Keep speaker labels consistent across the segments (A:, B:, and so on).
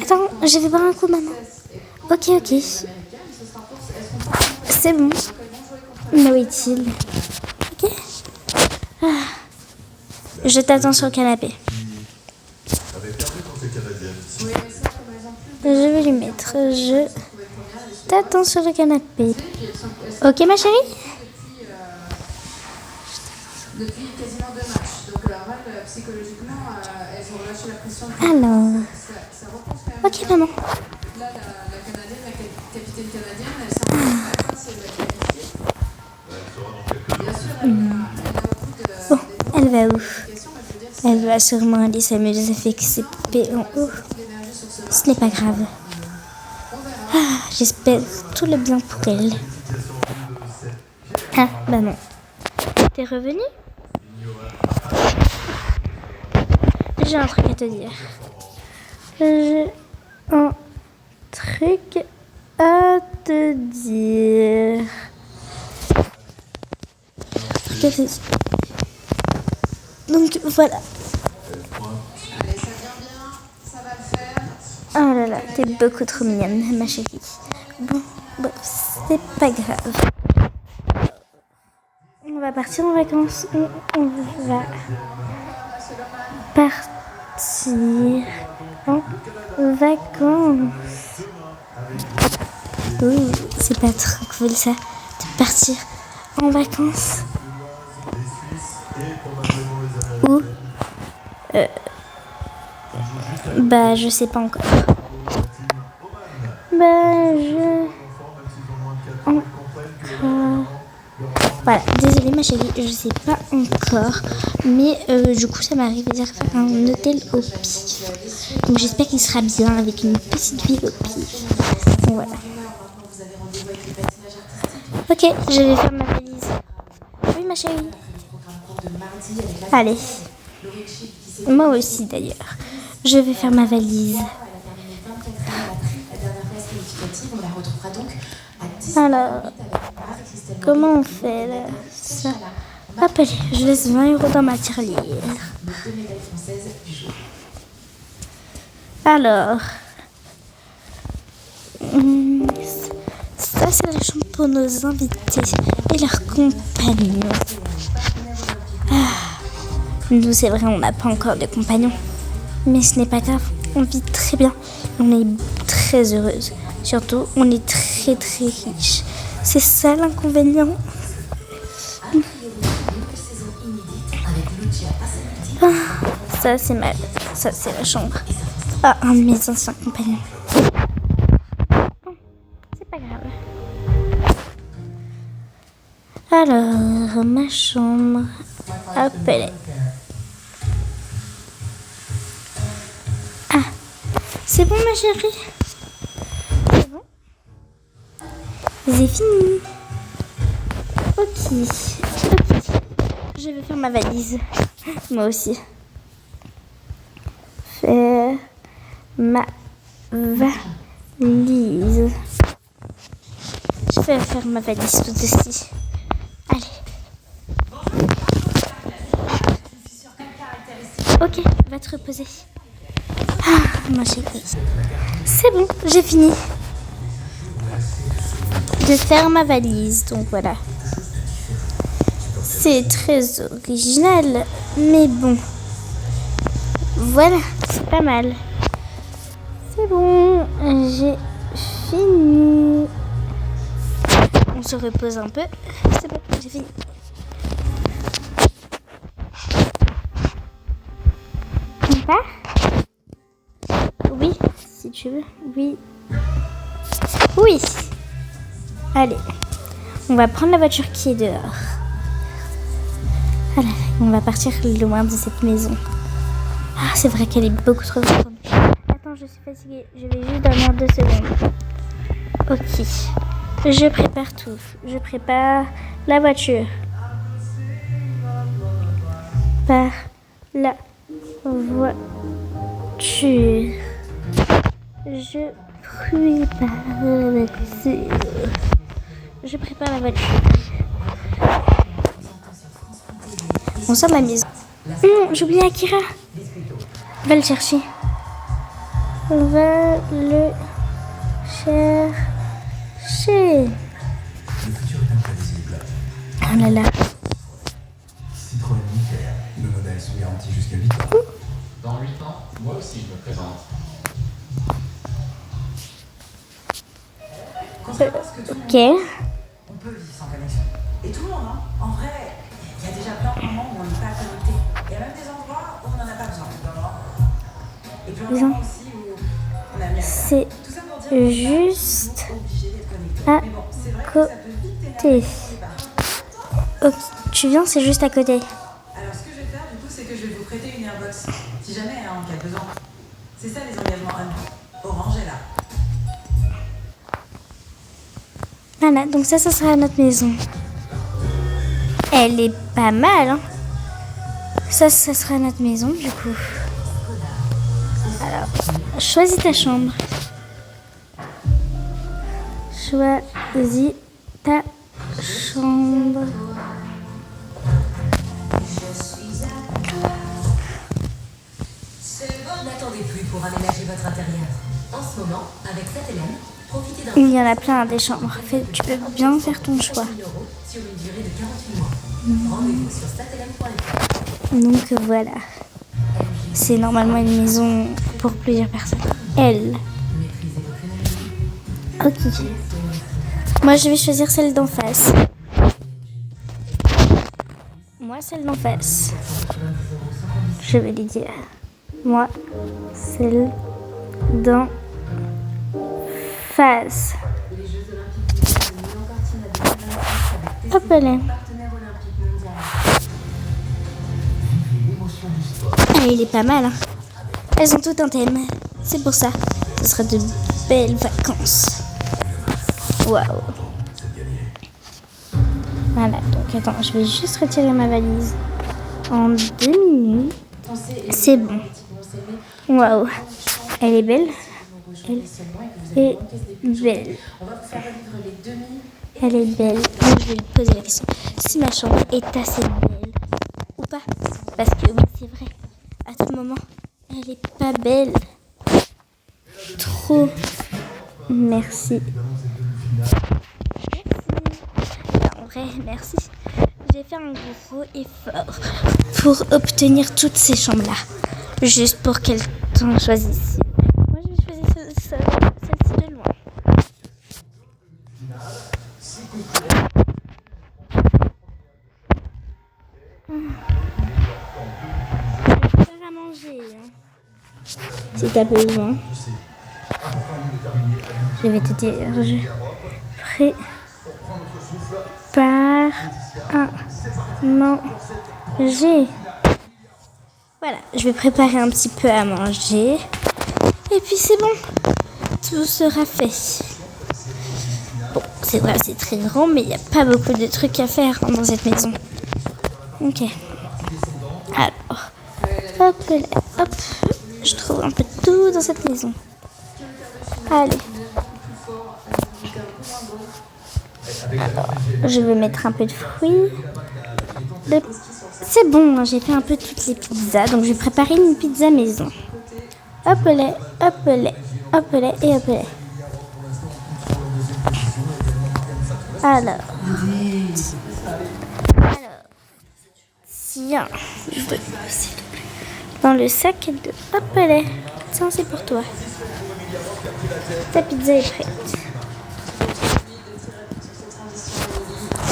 A: Attends, je vais boire un coup, maman. Ok, ok. C'est bon. Mais où est-il? Ok. Je t'attends sur le canapé. Je vais lui mettre. Je t'attends sur le canapé. Ok, ma chérie? Depuis quasiment 2 matchs. Donc alors elles, psychologiquement, elles ont relâché la pression. Alors. Ça repose quand même. Ok, maman. Là, la Canadienne, la capitaine canadienne, elle s'en va, c'est la qualifiée. Bien sûr, elle a beaucoup de. Bon, elle va où? Elle va sûrement aller s'amuser avec ses poupées en haut. Ce n'est pas grave. J'espère tout le bien pour elle. Ah, bah non. T'es revenu? J'ai un truc à te dire. J'ai un truc à te dire. Donc voilà. Oh là là, t'es beaucoup trop mignonne, ma chérie. Bon, c'est pas grave. On va partir en vacances. On va partir en vacances. Ouh, c'est pas trop cool ça, de partir en vacances. Où? Bah, je sais pas encore. Voilà, désolée ma chérie, je sais pas encore. Mais du coup, ça m'arrive de faire un hôtel au pif. Donc j'espère qu'il sera bien avec une petite ville au pif. Voilà. Ok, je vais faire ma valise. Oui ma chérie. Allez. Moi aussi d'ailleurs. Je vais faire ma valise. Alors, comment on fait là, ça? Hop, allez, je laisse 20 € dans ma tirelire. Alors, ça c'est la chambre pour nos invités et leurs compagnons. Nous c'est vrai, on n'a pas encore de compagnons. Mais ce n'est pas grave, on vit très bien. On est très heureuse. Surtout, on est très très riche. C'est ça l'inconvénient. Ça c'est ça c'est la chambre. Un de mes anciens compagnons. C'est pas grave. Alors, ma chambre. Appelez. C'est bon ma chérie? C'est bon? C'est fini. Ok. Je vais faire ma valise. Moi aussi. Faire ma valise. Je vais faire ma valise tout aussi. Allez. Ok, va te reposer. Ma chérie. C'est bon, j'ai fini de faire ma valise. Donc voilà. C'est très original, mais bon. Voilà, c'est pas mal. C'est bon, j'ai fini. On se repose un peu. C'est bon, j'ai fini. On part? Oui, si tu veux. Oui. Oui. Allez. On va prendre la voiture qui est dehors. Voilà. On va partir loin de cette maison. C'est vrai qu'elle est beaucoup trop grande. Attends, je suis fatiguée. Je vais juste dormir 2 secondes. Ok. Je prépare tout. Je prépare la voiture. Par la voiture. Je prépare la voiture. Je prépare la voiture. On sort de la maison. J'ai oublié Akira. Va le chercher.
B: On va le chercher.
C: Le futur est imprévisible.
B: Oh là là.
C: Citroën Nickel. Nos modèles sont garantis jusqu'à 8 ans.
D: Dans 8 ans, moi aussi je me présente.
B: Ok.
E: On peut vivre sans connexion. Et tout le monde, hein. En vrai, il y a déjà plein de moments où on n'est pas connecté. Il y a même des endroits où on n'en a pas besoin. Et puis on a aussi où on a mis à faire.
B: C'est
E: Tout ça pour dire qu'on est
B: juste
E: obligé d'être connecté.
B: à
E: Mais bon, c'est vrai que ça peut vite
B: côté.
E: t'énerver au départ.
B: Ok, tu viens, c'est juste à côté.
E: Alors ce que je vais faire du coup, c'est que je vais vous prêter une Airbox. Si jamais, hein, en cas de besoin. C'est ça les engagements on. Orange est là.
B: Voilà, donc ça sera notre maison. Elle est pas mal, hein. Ça sera notre maison, du coup. Alors, choisis ta chambre. Choisis ta chambre.
F: N'attendez plus pour aménager votre intérieur. En ce moment, avec Satelem, profitez d'un
B: Il y en a plein des chambres. Tu peux bien faire ton choix.
F: 000 € sur une durée de 48 mois. Rendez-vous sur satelem.fr.
B: Donc voilà. C'est normalement une maison pour plusieurs personnes. Elle. Ok. Moi, je vais choisir celle d'en face. Moi, celle d'en face. Je vais lui dire. Moi, celle d'en face. Hop là. Ah, il est pas mal, hein. Elles ont tout un thème. C'est pour ça. Ce sera de belles vacances. Waouh. Voilà, donc attends, je vais juste retirer ma valise. En 2 minutes. C'est bon. Waouh. Elle est belle. Elle est belle. Elle est belle. Moi, je vais lui poser la question. Si ma chambre est assez belle ou pas. Parce que oui, c'est vrai. À tout moment, elle est pas belle. Trop. Merci. En vrai, merci. J'ai fait un gros effort pour obtenir toutes ces chambres-là. Juste pour qu'elle t'en choisisse. Moi, je vais choisir celle-ci de loin. Je vais faire à manger. Si t'as besoin. Je vais te dire. Je prépare à manger. Voilà, je vais préparer un petit peu à manger. Et puis c'est bon. Tout sera fait. Bon, c'est vrai, c'est très grand, mais il n'y a pas beaucoup de trucs à faire dans cette maison. Ok. Alors, hop, là, hop. Je trouve un peu de tout dans cette maison. Allez. Alors, je vais mettre un peu de fruits. C'est bon, hein, j'ai fait un peu toutes les pizzas. Donc, je vais préparer une pizza maison. Hop là, hop là, hop là et hop là. Alors, tiens, dans le sac de hop là. Tiens, c'est pour toi. Ta pizza est prête.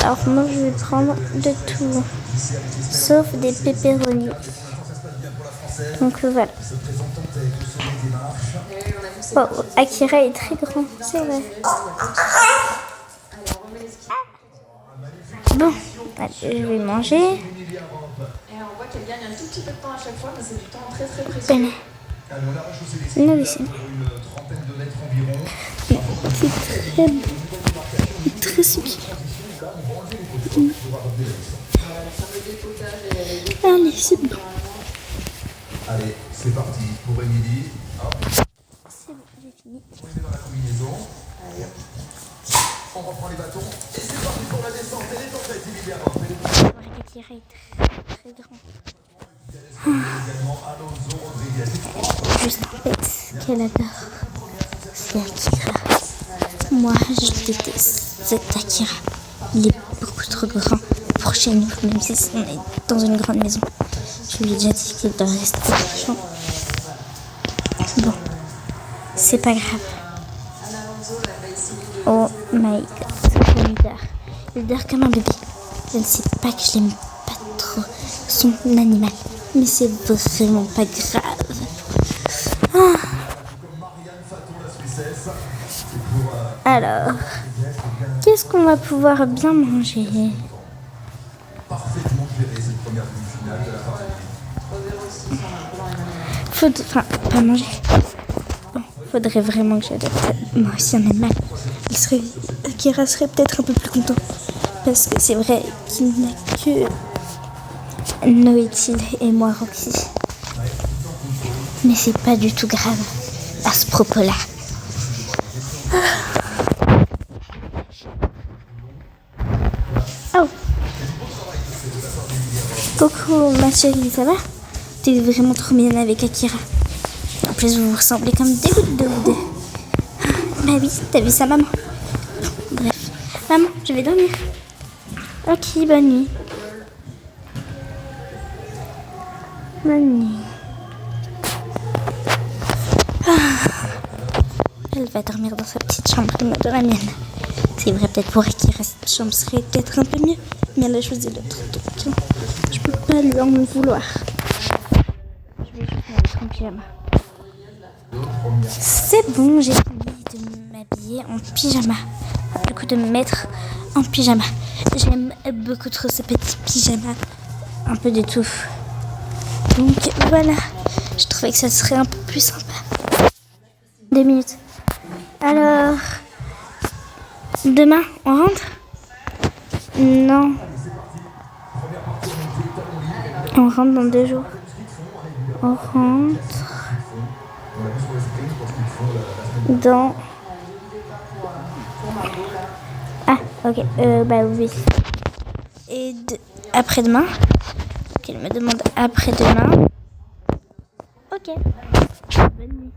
B: Alors, moi, je vais prendre de tout, sauf des pepperonis. Donc, voilà. Oh, Akira est très grand, c'est vrai. Bon, allez, je vais manger.
A: Et on voit qu'elle gagne un tout petit peu de temps à chaque fois, mais c'est du temps très très précieux.
B: Non, oui, c'est très subtil. Allez, c'est bon.
C: Allez, c'est parti pour Émilie.
B: C'est bon, j'ai fini.
C: On est dans la combinaison. On reprend les bâtons. Et c'est parti pour la descente. Elle est en fait, Émilie.
B: Je vois qu'Akira est très grand. Juste en fait. qu'elle adore, c'est Akira. Moi, je déteste cet Akira. Il est beaucoup trop grand pour chez nous, même si on est dans une grande maison. Je lui ai déjà dit qu'il doit rester dans la chambre. Bon, c'est pas grave. Oh my god, c'est comme il dort. Il dort comme un bébé. Je ne sais pas que je l'aime pas trop, son animal. Mais c'est vraiment pas grave. Ah. Alors, qu'est-ce qu'on va pouvoir bien manger? Enfin, pas manger. Bon, faudrait vraiment que j'adopte moi aussi un animal. Akira serait peut-être un peu plus content. Parce que c'est vrai qu'il n'a que Noétil et moi, Roxy. Mais c'est pas du tout grave à ce propos-là. Oh. Coucou ma chérie, ça va? T'es vraiment trop mignonne avec Akira. En plus vous vous ressemblez comme des gouttes d'eau. Bah oui, t'as vu sa maman. Bref, maman, je vais dormir. Ok, bonne nuit. Bonne nuit. Elle va dormir dans sa petite chambre et moi dans la mienne. C'est vrai, peut-être pour Akira, cette chambre serait peut-être un peu mieux. Mais elle a choisi l'autre, donc je peux pas lui en vouloir. Je vais juste mettre en pyjama. C'est bon, j'ai fini de m'habiller en pyjama. Du coup, de me mettre en pyjama. J'aime beaucoup trop ce petit pyjama. Un peu de tout. Donc voilà, je trouvais que ça serait un peu plus sympa. 2 minutes. Alors, demain, on rentre? Non. On rentre dans 2 jours. On rentre dans... Ah, ok. Bah oui. Et après-demain. Elle me demande après-demain. Ok. Bonne nuit.